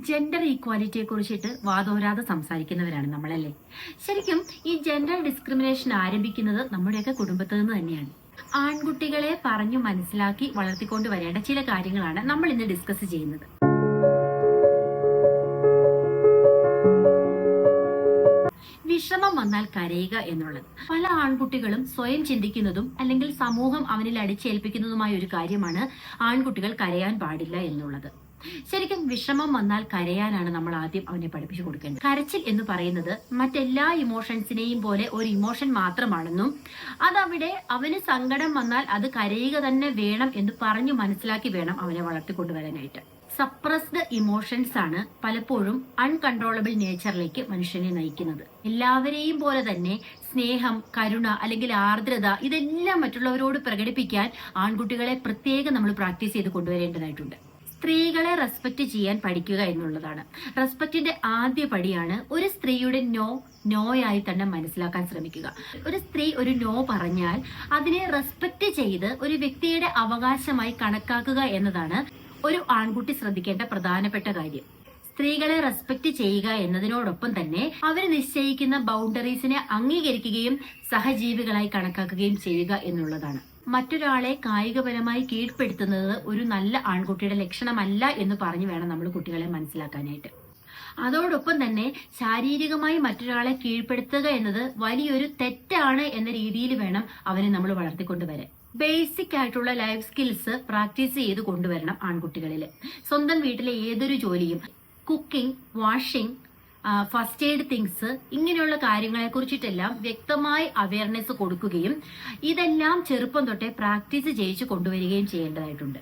Gender ഈക്വാലിറ്റിയെ കുറിച്ചിട്ട് വാദോരാതെ സംസാരിക്കുന്നവരാണ് നമ്മളല്ലേ. ശരിക്കും ഈ ജെൻഡർ ഡിസ്ക്രിമിനേഷൻ ആരംഭിക്കുന്നത് നമ്മുടെയൊക്കെ കുടുംബത്തിൽ നിന്ന് തന്നെയാണ്. ആൺകുട്ടികളെ പറഞ്ഞു മനസ്സിലാക്കി വളർത്തിക്കൊണ്ട് വരേണ്ട ചില കാര്യങ്ങളാണ് നമ്മൾ ഇന്ന് ഡിസ്കസ് ചെയ്യുന്നത്. വിഷമം വന്നാൽ കരയുക എന്നുള്ളത് പല ആൺകുട്ടികളും സ്വയം ചിന്തിക്കുന്നതും അല്ലെങ്കിൽ സമൂഹം അവനിൽ അടിച്ചേൽപ്പിക്കുന്നതുമായ ഒരു കാര്യമാണ് ആൺകുട്ടികൾ കരയാൻ പാടില്ല എന്നുള്ളത്. ശരിക്കും വിഷമം വന്നാൽ കരയാനാണ് നമ്മൾ ആദ്യം അവനെ പഠിപ്പിച്ചു കൊടുക്കേണ്ടത്. കരച്ചിൽ എന്ന് പറയുന്നത് മറ്റെല്ലാ ഇമോഷൻസിനെയും പോലെ ഒരു ഇമോഷൻ മാത്രമാണെന്നും അതവിടെ അവന് സങ്കടം വന്നാൽ അത് കരയുക തന്നെ വേണം എന്ന് പറഞ്ഞു മനസ്സിലാക്കി വേണം അവനെ വളർത്തിക്കൊണ്ടുവരാനായിട്ട്. സപ്രസ്ഡ് ഇമോഷൻസ് ആണ് പലപ്പോഴും അൺകൺട്രോളബിൾ നേച്ചറിലേക്ക് മനുഷ്യനെ നയിക്കുന്നത്. എല്ലാവരെയും പോലെ തന്നെ സ്നേഹം, കരുണ അല്ലെങ്കിൽ ആർദ്രത ഇതെല്ലാം മറ്റുള്ളവരോട് പ്രകടിപ്പിക്കാൻ ആൺകുട്ടികളെ പ്രത്യേകം നമ്മൾ പ്രാക്ടീസ് ചെയ്ത് കൊണ്ടുവരേണ്ടതായിട്ടുണ്ട്. സ്ത്രീകളെ റെസ്പെക്ട് ചെയ്യാൻ പഠിക്കുക എന്നുള്ളതാണ്. റെസ്പെക്റ്റിന്റെ ആദ്യ പടിയാണ് ഒരു സ്ത്രീയുടെ നോയായി തന്നെ മനസ്സിലാക്കാൻ ശ്രമിക്കുക. ഒരു സ്ത്രീ ഒരു നോ പറഞ്ഞാൽ അതിനെ റെസ്പെക്ട് ചെയ്ത് ഒരു വ്യക്തിയുടെ അവകാശമായി കണക്കാക്കുക എന്നതാണ് ഒരു ആൺകുട്ടി ശ്രദ്ധിക്കേണ്ട പ്രധാനപ്പെട്ട കാര്യം. സ്ത്രീകളെ റെസ്പെക്ട് ചെയ്യുക എന്നതിനോടൊപ്പം തന്നെ അവർ നിശ്ചയിക്കുന്ന ബൗണ്ടറീസിനെ അംഗീകരിക്കുകയും സഹജീവികളായി കണക്കാക്കുകയും ചെയ്യുക എന്നുള്ളതാണ്. മറ്റൊരാളെ കായികപരമായി കീഴ്പ്പെടുത്തുന്നത് ഒരു നല്ല ആൺകുട്ടിയുടെ ലക്ഷണമല്ല എന്ന് പറഞ്ഞു വേണം നമ്മൾ കുട്ടികളെ മനസ്സിലാക്കാനായിട്ട്. അതോടൊപ്പം തന്നെ ശാരീരികമായി മറ്റൊരാളെ കീഴ്പ്പെടുത്തുക എന്നത് വലിയൊരു തെറ്റാണ് എന്ന രീതിയിൽ വേണം അവനെ നമ്മൾ വളർത്തിക്കൊണ്ടുവരാൻ. ബേസിക് ആയിട്ടുള്ള ലൈഫ് സ്കിൽസ് പ്രാക്ടീസ് ചെയ്ത് കൊണ്ടുവരണം ആൺകുട്ടികളിൽ. സ്വന്തം വീട്ടിലെ ഏതൊരു ജോലിയും, cooking, washing, first aid things, ഇങ്ങനെയുള്ള കാര്യങ്ങളെ കുറിച്ചിട്ടെല്ലാം വ്യക്തമായി അവയർനെസ് കൊടുക്കുകയും ഇതെല്ലാം ചെറുപ്പം തൊട്ടേ പ്രാക്ടീസ് ചെയ്യിച്ചു കൊണ്ടുവരികയും ചെയ്യേണ്ടതായിട്ടുണ്ട്.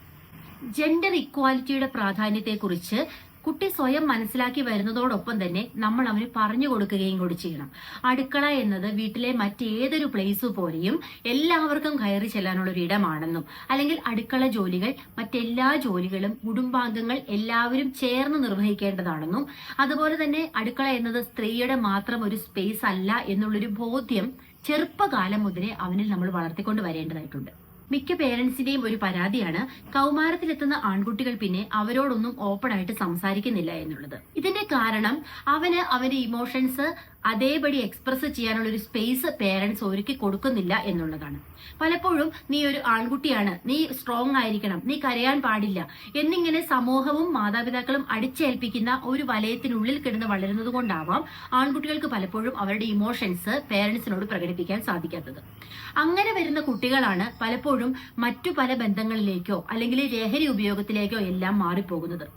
ജെൻഡർ ഇക്വാലിറ്റിയുടെ പ്രാധാന്യത്തെക്കുറിച്ച് കുട്ടി സ്വയം മനസ്സിലാക്കി വരുന്നതോടൊപ്പം തന്നെ നമ്മൾ അവന് പറഞ്ഞു കൊടുക്കുകയും കൂടി ചെയ്യണം. അടുക്കള എന്നത് വീട്ടിലെ മറ്റേതൊരു പ്ലേസ് പോലെയും എല്ലാവർക്കും കയറി ചെല്ലാനുള്ള ഒരു ഇടമാണെന്നും അല്ലെങ്കിൽ അടുക്കള ജോലികൾ മറ്റെല്ലാ ജോലികളും കുടുംബാംഗങ്ങൾ എല്ലാവരും ചേർന്ന് നിർവഹിക്കേണ്ടതാണെന്നും അതുപോലെ തന്നെ അടുക്കള എന്നത് സ്ത്രീയുടെ മാത്രം ഒരു സ്പേസ് അല്ല എന്നുള്ളൊരു ബോധ്യം ചെറുപ്പകാലം മുതലേ അവനിൽ നമ്മൾ വളർത്തിക്കൊണ്ട് വരേണ്ടതായിട്ടുണ്ട്. മിക്ക പേരൻസിന്റെയും ഒരു പരാതിയാണ് കൗമാരത്തിലെത്തുന്ന ആൺകുട്ടികൾ പിന്നെ അവരോടൊന്നും ഓപ്പൺ ആയിട്ട് സംസാരിക്കുന്നില്ല എന്നുള്ളത്. ഇതിന്റെ കാരണം അവന് അവന്റെ ഇമോഷൻസ് അതേപടി എക്സ്പ്രസ് ചെയ്യാനുള്ള ഒരു സ്പേസ് പേരൻസ് ഒരുക്കി കൊടുക്കുന്നില്ല എന്നുള്ളതാണ്. പലപ്പോഴും നീ ഒരു ആൺകുട്ടിയാണ്, നീ സ്ട്രോങ് ആയിരിക്കണം, നീ കരയാൻ പാടില്ല എന്നിങ്ങനെ സമൂഹവും മാതാപിതാക്കളും അടിച്ചേൽപ്പിക്കുന്ന ഒരു വലയത്തിനുള്ളിൽ കിടന്ന് വളരുന്നത് കൊണ്ടാവാം ആൺകുട്ടികൾക്ക് പലപ്പോഴും അവരുടെ ഇമോഷൻസ് പേരൻസിനോട് പ്രകടിപ്പിക്കാൻ സാധിക്കാത്തത്. അങ്ങനെ വരുന്ന കുട്ടികളാണ് പലപ്പോഴും മറ്റു പല ബന്ധങ്ങളിലേക്കോ അല്ലെങ്കിൽ ലഹരി ഉപയോഗത്തിലേക്കോ എല്ലാം മാറിപ്പോകുന്നത്.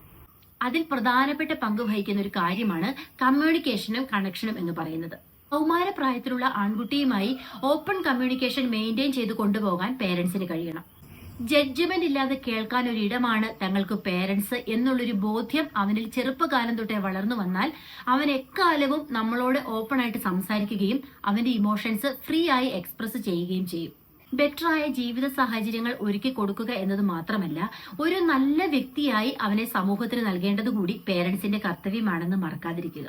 അതിൽ പ്രധാനപ്പെട്ട പങ്ക് വഹിക്കുന്ന ഒരു കാര്യമാണ് കമ്മ്യൂണിക്കേഷനും കണക്ഷനും എന്ന് പറയുന്നത്. കൗമാരപ്രായത്തിലുള്ള ആൺകുട്ടിയുമായി ഓപ്പൺ കമ്മ്യൂണിക്കേഷൻ മെയിൻറ്റെയിൻ ചെയ്ത് കൊണ്ടുപോകാൻ പേരൻസിന് കഴിയണം. ജഡ്ജ്മെന്റ് ഇല്ലാതെ കേൾക്കാൻ ഒരു ഇടമാണ് തങ്ങൾക്ക് പേരൻസ് എന്നുള്ളൊരു ബോധ്യം അവനിൽ ചെറുപ്പകാലം തൊട്ടേ വളർന്നു വന്നാൽ അവൻ എക്കാലവും നമ്മളോട് ഓപ്പൺ ആയിട്ട് സംസാരിക്കുകയും അവന്റെ ഇമോഷൻസ് ഫ്രീ ആയി എക്സ്പ്രസ് ചെയ്യുകയും ചെയ്യും. ബെറ്ററായ ജീവിത സാഹചര്യങ്ങൾ ഒരുക്കി കൊടുക്കുക എന്നത് മാത്രമല്ല, ഒരു നല്ല വ്യക്തിയായി അവനെ സമൂഹത്തിന് നൽകേണ്ടത് കൂടി പേരൻസിന്റെ കർത്തവ്യമാണെന്ന് മറക്കാതിരിക്കുക.